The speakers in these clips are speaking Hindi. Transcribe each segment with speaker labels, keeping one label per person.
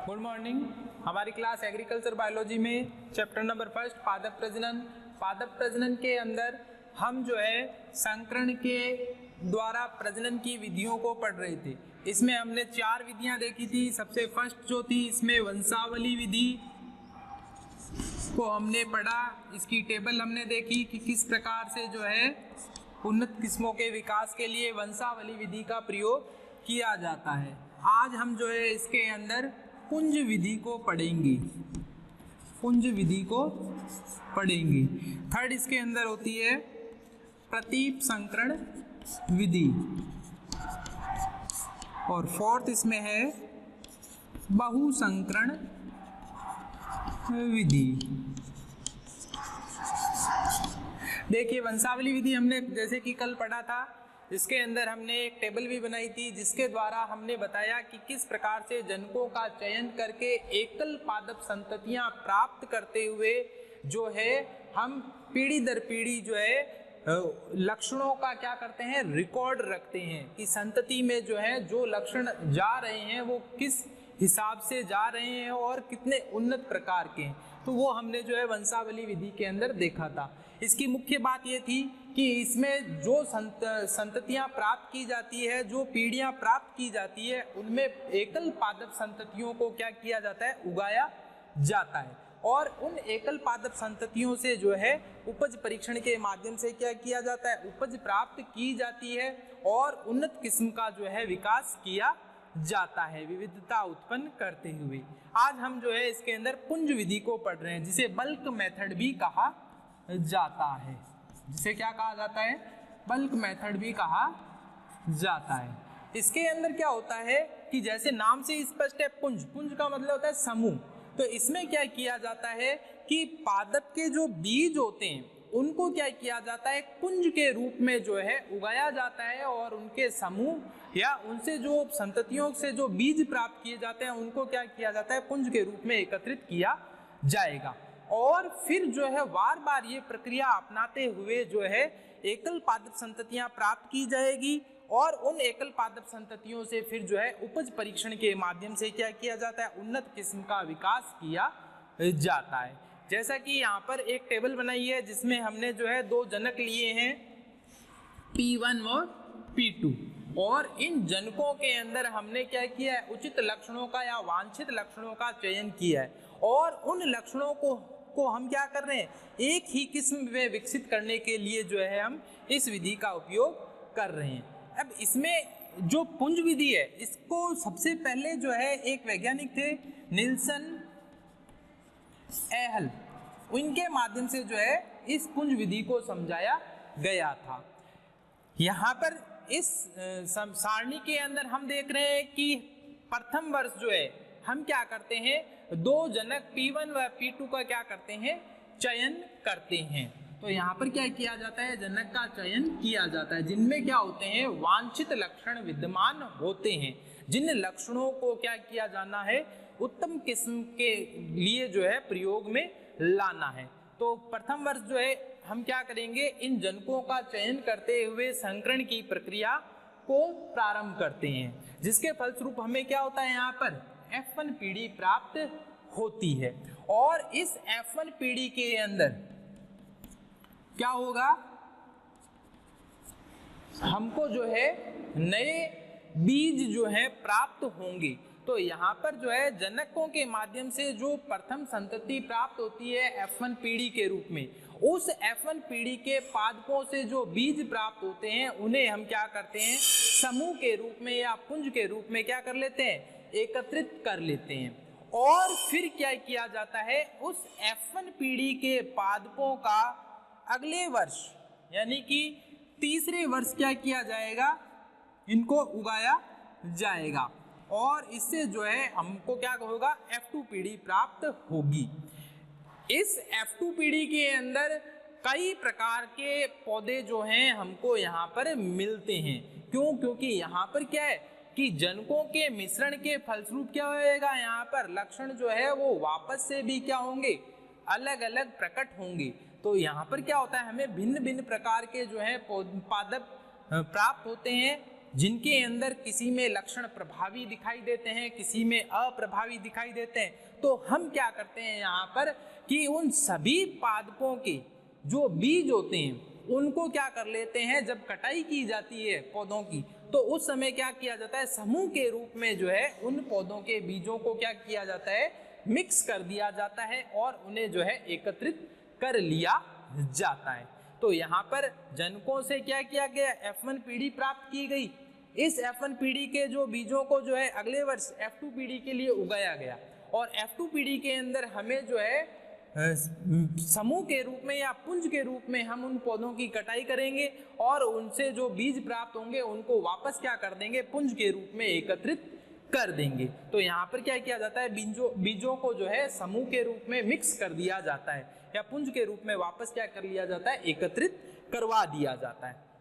Speaker 1: Good morning. हमारी क्लास एग्रीकल्चर बायोलॉजी में चैप्टर नंबर 1 पादप प्रजनन। पादप प्रजनन के अंदर हम जो है संकरण के द्वारा प्रजनन की विधियों को पढ़ रहे थे। इसमें हमने 4 विधियां देखी थी। सबसे फर्स्ट जो थी इसमें वंशावली विधि को हमने पढ़ा। इसकी टेबल हमने देखी कि किस प्रकार से जो है उन्नत किस्मों के विकास के लिए वंशावली विधि का प्रयोग किया जाता है। आज हम जो है इसके अंदर पुंज विधि को पढ़ेंगे। पुंज विधि को पढ़ेंगे। थर्ड इसके अंदर होती है प्रतीप संकरण विधि और फोर्थ इसमें है बहुसंकरण विधि। देखिए वंशावली विधि हमने जैसे कि कल पढ़ा था, इसके अंदर हमने एक टेबल भी बनाई थी जिसके द्वारा हमने बताया कि किस प्रकार से जनकों का चयन करके एकल पादप संततियां प्राप्त करते हुए जो है हम पीढ़ी दर पीढ़ी जो है लक्षणों का क्या करते हैं, रिकॉर्ड रखते हैं कि संतति में जो है जो लक्षण जा रहे हैं वो किस हिसाब से जा रहे हैं और कितने उन्नत प्रकार के हैं। तो वो हमने जो है वंशावली विधि के अंदर देखा था। इसकी मुख्य बात ये थी कि इसमें जो संततियां प्राप्त की जाती है, जो पीढ़ियां प्राप्त की जाती है, उनमें एकल पादप संततियों को क्या किया जाता है, उगाया जाता है। और उन एकल पादप संततियों से जो है उपज परीक्षण के माध्यम से क्या किया जाता है, उपज प्राप्त की जाती है और उन्नत किस्म का जो है विकास किया जाता है, विविधता उत्पन्न करते हुए। आज हम जो है इसके अंदर पुंज विधि को पढ़ रहे हैं, जिसे बल्क मेथड भी कहा जाता है। जिसे क्या कहा जाता है, बल्क मेथड भी कहा जाता है। इसके अंदर क्या होता है कि जैसे नाम से स्पष्ट है, पुंज, पुंज का मतलब होता है समूह। तो इसमें क्या किया जाता है कि पादप के जो बीज होते हैं उनको क्या किया जाता है, पुंज के रूप में जो है उगाया जाता है और उनके समूह या उनसे जो संततियों से जो बीज प्राप्त किए जाते हैं उनको क्या किया जाता है, पुंज के रूप में एकत्रित किया जाएगा। और फिर जो है बार बार ये प्रक्रिया अपनाते हुए जो है एकल पादप संततियां प्राप्त की जाएगी और उन एकल पादप संततियों से फिर जो है उपज परीक्षण के माध्यम से क्या किया जाता है, उन्नत किस्म का विकास किया जाता है। जैसा कि यहाँ पर एक टेबल बनाई है जिसमें हमने जो है 2 जनक लिए हैं, P1 और P2, और इन जनकों के अंदर हमने क्या किया है, उचित लक्षणों का या वांछित लक्षणों का चयन किया है और उन लक्षणों को हम क्या कर रहे हैं, एक ही किस्म में विकसित करने के लिए जो है हम इस विधि का उपयोग कर रहे हैं। अब इसमें जो पुंज विधि है इसको सबसे पहले जो है एक वैज्ञानिक थे निल्सन एहल, उनके माध्यम से जो है इस पुंज विधि को समझाया गया था। यहाँ पर इस सारणी के अंदर हम देख रहे हैं कि प्रथम वर्ष जो है हम क्या करते हैं, 2 जनक P1 व P2 का क्या करते हैं, चयन करते हैं। तो यहाँ पर क्या किया जाता है, जनक का चयन किया जाता है जिनमें क्या होते हैं, वांछित लक्षण विद्यमान होते हैं, जिन लक्षणों को क्या किया जाना है, उत्तम किस्म के लिए जो है प्रयोग में लाना है। तो प्रथम वर्ष जो है हम क्या करेंगे, इन जनकों का चयन करते हुए संकरण की प्रक्रिया को प्रारंभ करते हैं, जिसके फलस्वरूप हमें क्या होता है, यहाँ पर F1 पीढ़ी प्राप्त होती है। और इस F1 पीढ़ी के अंदर क्या होगा, हमको जो है नए बीज जो है प्राप्त होंगे। तो यहाँ पर जो है जनकों के माध्यम से जो प्रथम संतति प्राप्त होती है F1 पीढ़ी के रूप में, उस F1 पीढ़ी के पादपों से जो बीज प्राप्त होते हैं उन्हें हम क्या करते हैं, समूह के रूप में या पुंज के रूप में क्या कर लेते हैं, एकत्रित कर लेते हैं। और फिर क्या किया जाता है, उस F1 पीढ़ी के पादपों का अगले वर्ष यानी कि तीसरे वर्ष क्या किया जाएगा, इनको उगाया जाएगा और इससे जो है हमको क्या होगा, F2 पीढ़ी प्राप्त होगी। इस F2 पीढ़ी के अंदर कई प्रकार के पौधे जो हैं हमको यहाँ पर मिलते हैं। क्यों? क्योंकि यहाँ पर क्या है कि जनकों के मिश्रण के फलस्वरूप क्या होएगा, यहाँ पर लक्षण जो है वो वापस से भी क्या होंगे, अलग अलग प्रकट होंगे। तो यहाँ पर क्या होता है, हमें भिन्न भिन्न प्रकार के जो है पादप प्राप्त होते हैं जिनके अंदर किसी में लक्षण प्रभावी दिखाई देते हैं, किसी में अप्रभावी दिखाई देते हैं। तो हम क्या करते हैं यहाँ पर कि उन सभी पादपों के जो बीज होते हैं उनको क्या कर लेते हैं, जब कटाई की जाती है पौधों की तो उस समय क्या किया जाता है, समूह के रूप में जो है उन पौधों के बीजों को क्या किया जाता है, मिक्स कर दिया जाता है और उन्हें जो है एकत्रित कर लिया जाता है। तो यहाँ पर जनकों से क्या किया गया, F1 पीढ़ी प्राप्त की गई। इस F1 पीढ़ी के जो बीजों को जो है अगले वर्ष F2 पीढ़ी के लिए उगाया गया और F2 पीढ़ी के अंदर हमें जो है समूह के रूप में या पुंज के रूप में हम उन पौधों की कटाई करेंगे और उनसे जो बीज प्राप्त होंगे उनको वापस क्या कर देंगे, पुंज के रूप में एकत्रित कर देंगे। तो यहाँ पर क्या किया जाता है, बीजों को जो है समूह के रूप में मिक्स कर दिया जाता है या पुंज के रूप में वापस क्या कर लिया जाता है, एकत्रित करवा दिया जाता है।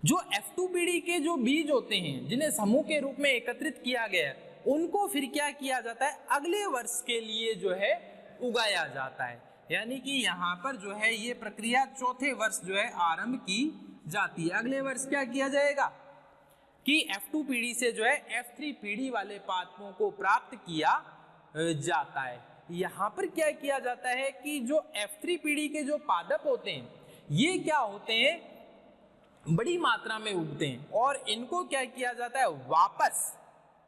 Speaker 1: जो F2 पीढ़ी के जो बीज होते हैं जिन्हें समूह के रूप में एकत्रित किया गया है उनको फिर क्या किया जाता है, अगले वर्ष के लिए जो है उगाया जाता है। यानी कि यहाँ पर जो है ये प्रक्रिया चौथे वर्ष जो है आरंभ की जाती है। अगले वर्ष क्या किया जाएगा कि F2 पीढ़ी से जो है F3 पीढ़ी वाले पादपों को प्राप्त किया जाता है। यहाँ पर क्या किया जाता है कि जो F3 पीढ़ी के जो पादप होते हैं ये क्या होते हैं, बड़ी मात्रा में उगते हैं और इनको क्या किया जाता है, वापस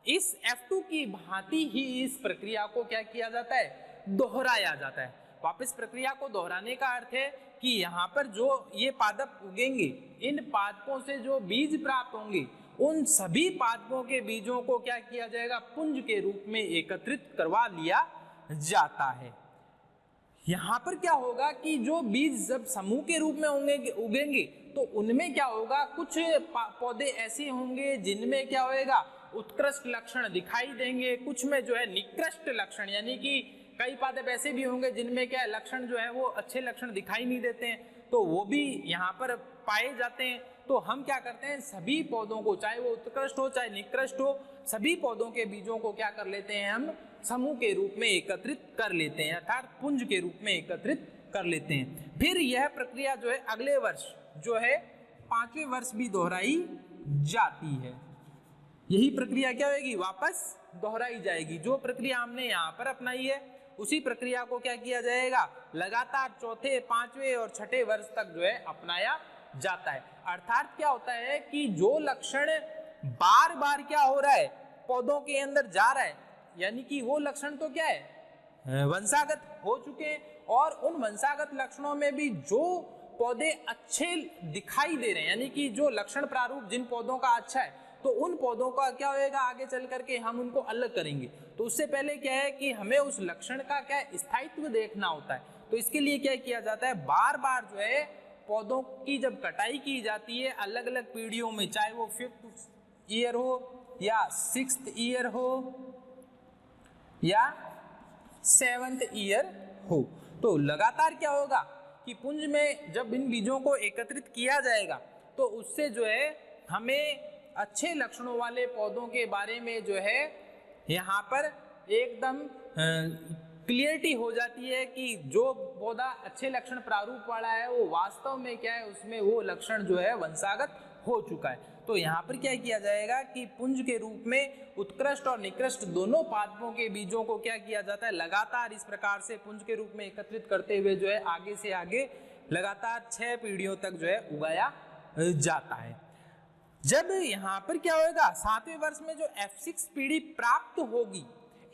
Speaker 1: इस F2 की भांति ही इस प्रक्रिया को क्या किया जाता है, दोहराया जाता है। वापस प्रक्रिया को दोहराने का अर्थ है कि यहाँ पर जो ये पादप उगेंगे, इन पादपों से जो बीज प्राप्त होंगे उन सभी पादपों के बीजों को क्या किया जाएगा, पुंज के रूप में एकत्रित करवा लिया जाता है। यहाँ पर क्या होगा कि जो बीज जब समूह के रूप में उगेंगे तो उनमें क्या होगा, कुछ पौधे ऐसे होंगे जिनमें क्या होएगा, उत्कृष्ट लक्षण दिखाई देंगे, कुछ में जो है निकृष्ट लक्षण, यानी कि कई पादप ऐसे भी होंगे जिनमें क्या लक्षण जो है वो अच्छे लक्षण दिखाई नहीं देते हैं, तो वो भी यहाँ पर पाए जाते हैं। तो हम क्या करते हैं, सभी पौधों को, चाहे वो उत्कृष्ट हो चाहे निकृष्ट हो, सभी पौधों के बीजों को क्या कर लेते हैं, हम समूह के रूप में एकत्रित कर लेते हैं, अर्थात पुंज के रूप में एकत्रित कर लेते हैं। फिर यह प्रक्रिया जो है अगले वर्ष जो है 5वें वर्ष भी दोहराई जाती है। यही प्रक्रिया क्या होगी, वापस दोहराई जाएगी। जो प्रक्रिया हमने यहाँ पर अपनाई है उसी प्रक्रिया को क्या किया जाएगा, लगातार चौथे, 5वें और 6ठे वर्ष तक जो है अपनाया जाता है। अर्थात क्या होता है कि जो लक्षण बार बार क्या हो रहा है, पौधों के अंदर जा रहा है, यानी कि वो लक्षण तो क्या है, वंशागत हो चुके हैं और उन वंशागत लक्षणों में भी जो पौधे अच्छे दिखाई दे रहे हैं, यानी कि जो लक्षण प्रारूप जिन पौधों का अच्छा है, तो उन पौधों का क्या होएगा, आगे चल करके हम उनको अलग करेंगे। तो उससे पहले क्या है कि हमें उस लक्षण का क्या स्थायित्व देखना होता है। तो इसके लिए क्या किया जाता है, बार बार जो है पौधों की जब कटाई की जाती है अलग अलग पीढ़ियों में, चाहे वो 5th ईयर हो या 6th ईयर हो या 7th ईयर हो, तो लगातार क्या होगा कि पुंज में जब इन बीजों को एकत्रित किया जाएगा तो उससे जो है हमें अच्छे लक्षणों वाले पौधों के बारे में जो है यहाँ पर एकदम क्लियरिटी हो जाती है कि जो पौधा अच्छे लक्षण प्रारूप वाला है वो वास्तव में क्या है, उसमें वो लक्षण जो है वंशागत हो चुका है। तो यहाँ पर क्या किया जाएगा कि पुंज के रूप में उत्कृष्ट और निकृष्ट दोनों पादपों के बीजों को क्या किया जाता है, लगातार इस प्रकार से पुंज के रूप में एकत्रित करते हुए जो है आगे से आगे लगातार 6 पीढ़ियों तक जो है उगाया जाता है। जब यहाँ पर क्या होगा, 7वें वर्ष में जो F6 पीढ़ी प्राप्त होगी,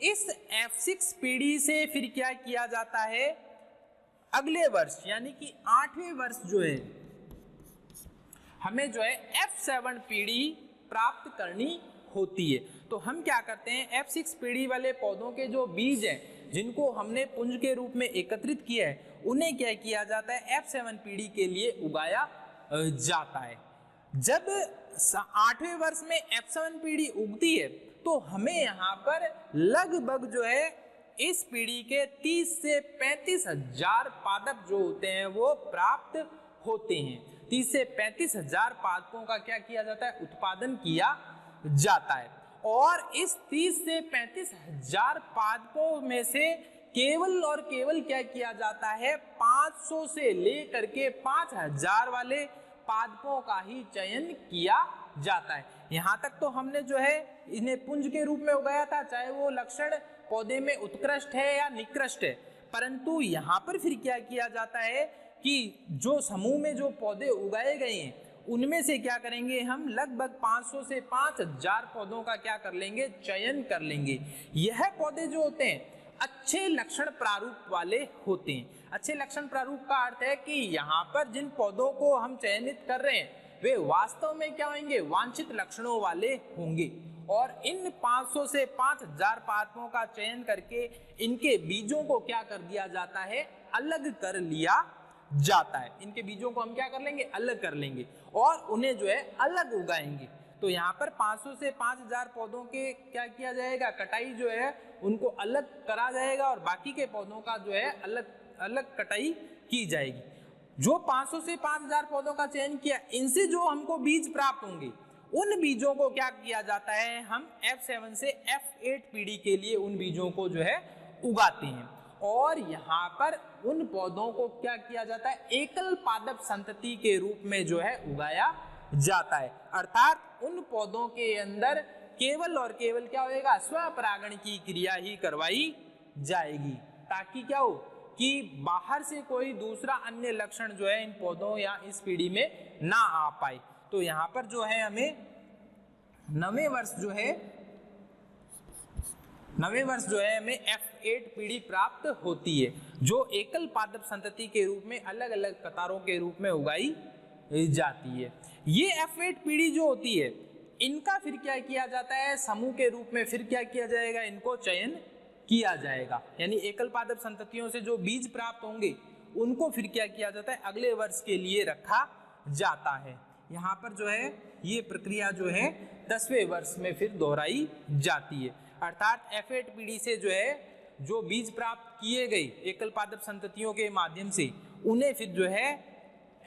Speaker 1: इस F6 पीढ़ी से फिर क्या किया जाता है, अगले वर्ष यानी कि 8वें वर्ष जो है हमें जो है F7 पीढ़ी प्राप्त करनी होती है। तो हम क्या करते हैं, F6 पीढ़ी वाले पौधों के जो बीज हैं जिनको हमने पुंज के रूप में एकत्रित किया है, उन्हें क्या किया जाता है, F7 पीढ़ी के लिए उगाया जाता है। जब 8वें वर्ष में F7 पीढ़ी उगती है तो हमें यहाँ पर लगभग जो है इस पीढ़ी के 30 से 35 हजार पादप जो होते हैं वो प्राप्त होते हैं। 30 से 35 हजार पादपों का क्या किया जाता है, उत्पादन किया जाता है। और इस 30 से 35 हजार पादपों में से केवल और केवल क्या किया जाता है, 500 से लेकर के 5000 वाले पादपों का ही चयन किया जाता है। यहाँ तक तो हमने जो है इन्हें पुंज के रूप में उगाया था, चाहे वो लक्षण पौधे में उत्कृष्ट है या निकृष्ट है। परंतु यहाँ पर फिर क्या किया जाता है कि जो समूह में जो पौधे उगाए गए हैं उनमें से क्या करेंगे, हम लगभग 500 से 5000 पौधों का क्या कर लेंगे, चयन कर लेंगे। यह पौधे जो होते हैं अच्छे लक्षण प्रारूप वाले होते हैं। अच्छे लक्षण प्रारूप का अर्थ है कि यहाँ पर जिन पौधों को हम चयनित कर रहे हैं वे वास्तव में क्या होंगे, वांछित लक्षणों वाले होंगे। और इन 500 से 5000 पादपों का चयन करके इनके बीजों को क्या कर दिया जाता है, अलग कर लिया जाता है। इनके बीजों को हम क्या कर लेंगे, अलग कर लेंगे और उन्हें जो है अलग उगाएंगे। तो यहाँ पर 500 से 5000 पौधों के क्या किया जाएगा, कटाई जो है उनको अलग करा जाएगा और बाकी के पौधों का जो है अलग अलग कटाई की जाएगी। जो 500 से 5000 पौधों का चयन किया, इनसे जो हमको बीज प्राप्त होंगे उन बीजों को क्या किया जाता है, हम F7 से F8 पीढ़ी के लिए उन बीजों को जो है उगाते हैं। और यहाँ पर उन पौधों को क्या किया जाता है, एकल पादप संतति के रूप में जो है उगाया जाता है। अर्थात उन पौधों के अंदर केवल और केवल क्या होएगा, स्वपरागण की क्रिया ही करवाई जाएगी, ताकि क्या हो कि बाहर से कोई दूसरा अन्य लक्षण जो है इन पौधों या इस पीढ़ी में ना आ पाए। तो यहाँ पर जो है हमें नवे वर्ष जो है हमें F8 पीढ़ी प्राप्त होती है, जो एकल पादप संतति के रूप में अलग अलग कतारों के रूप में उगाई जाती है। ये F8 पीढ़ी जो होती है इनका फिर क्या किया जाता है, समूह के रूप में फिर क्या किया जाएगा, इनको चयन किया जाएगा। यानी एकल पादप संततियों से जो बीज प्राप्त होंगे उनको फिर क्या किया जाता है, अगले वर्ष के लिए रखा जाता है। यहाँ पर जो है ये प्रक्रिया जो है 10वें वर्ष में फिर दोहराई जाती है। अर्थात F8 पीढ़ी से जो है जो बीज प्राप्त किए गए एकल पादप संततियों के माध्यम से उन्हें फिर जो है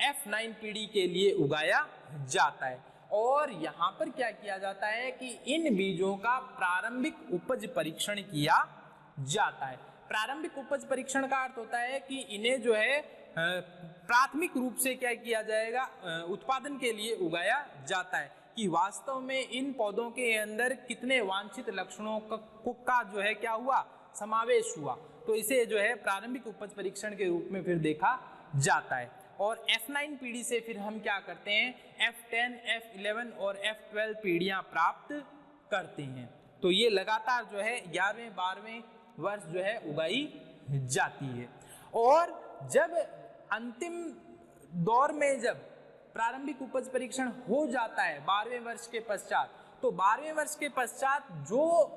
Speaker 1: F9 पीढ़ी के लिए उगाया जाता है। और यहाँ पर क्या किया जाता है कि इन बीजों का प्रारंभिक उपज परीक्षण किया जाता है। प्रारंभिक उपज परीक्षण का अर्थ होता है कि इन्हें जो है प्राथमिक रूप से क्या किया जाएगा, उत्पादन के लिए उगाया जाता है कि वास्तव में इन पौधों के अंदर कितने वांछित लक्षणों का जो है क्या हुआ, समावेश हुआ। तो इसे जो है प्रारंभिक उपज परीक्षण के रूप में फिर देखा जाता है। और F9 पीढ़ी से फिर हम क्या करते हैं, F10, F11 और F12 पीढ़ियां प्राप्त करते हैं। तो ये लगातार जो है 11वें 12वें वर्ष जो है उगाई जाती है। और जब अंतिम दौर में जब प्रारंभिक उपज परीक्षण हो जाता है 12वें वर्ष के पश्चात, तो 12वें वर्ष के पश्चात जो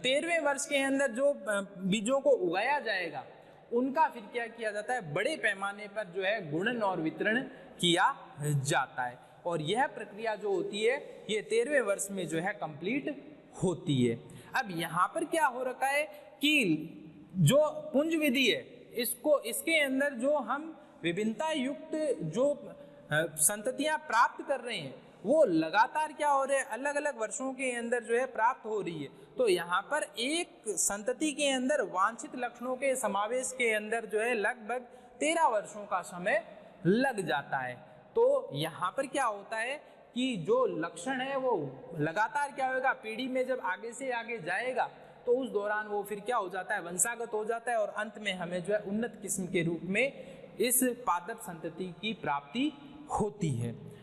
Speaker 1: 13वें वर्ष के अंदर जो बीजों को उगाया जाएगा उनका फिर क्या किया जाता है, बड़े पैमाने पर जो है गुणन और वितरण किया जाता है। और यह प्रक्रिया जो होती है ये 13वें वर्ष में जो है कंप्लीट होती है। अब यहाँ पर क्या हो रखा है कि जो पुंज विधि है इसके अंदर जो हम विभिन्नता युक्त जो संततियां प्राप्त कर रहे हैं वो लगातार क्या हो रहे हैं, अलग अलग वर्षों के अंदर जो है प्राप्त हो रही है। तो यहाँ पर एक संतति के अंदर वांछित लक्षणों के समावेश के अंदर जो है लगभग 13 वर्षों का समय लग जाता है। तो यहाँ पर क्या होता है कि जो लक्षण है वो लगातार क्या होगा, पीढ़ी में जब आगे से आगे जाएगा तो उस दौरान वो फिर क्या हो जाता है, वंशागत हो जाता है और अंत में हमें जो है उन्नत किस्म के रूप में इस पादप संतति की प्राप्ति होती है।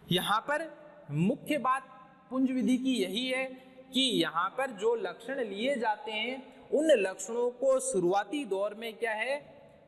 Speaker 1: यहाँ पर मुख्य बात पुंज विधि की यही है कि यहाँ पर जो लक्षण लिए जाते हैं उन लक्षणों को शुरुआती दौर में क्या है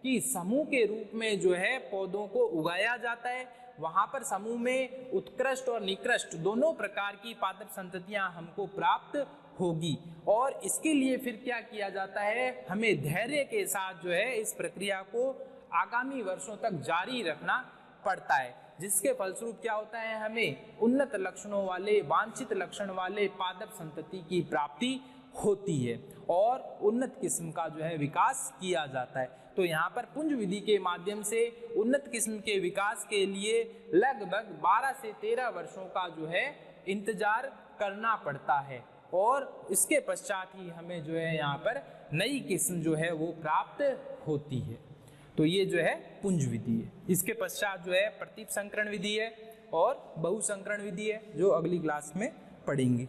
Speaker 1: कि समूह के रूप में जो है पौधों को उगाया जाता है। वहाँ पर समूह में उत्कृष्ट और निकृष्ट दोनों प्रकार की पादप संततियाँ हमको प्राप्त होगी। और इसके लिए फिर क्या किया जाता है, हमें धैर्य के साथ जो है इस प्रक्रिया को आगामी वर्षों तक जारी रखना पड़ता है, जिसके फलस्वरूप क्या होता है, हमें उन्नत लक्षणों वाले वांछित लक्षण वाले पादप संतति की प्राप्ति होती है और उन्नत किस्म का जो है विकास किया जाता है। तो यहाँ पर पुंज विधि के माध्यम से उन्नत किस्म के विकास के लिए लगभग 12 से 13 वर्षों का जो है इंतजार करना पड़ता है और इसके पश्चात ही हमें जो है यहाँ पर नई किस्म जो है वो प्राप्त होती है। तो ये जो है पुंज विधि है। इसके पश्चात जो है प्रतीप संकरण विधि है और बहुसंकरण विधि है जो अगली क्लास में पढ़ेंगे।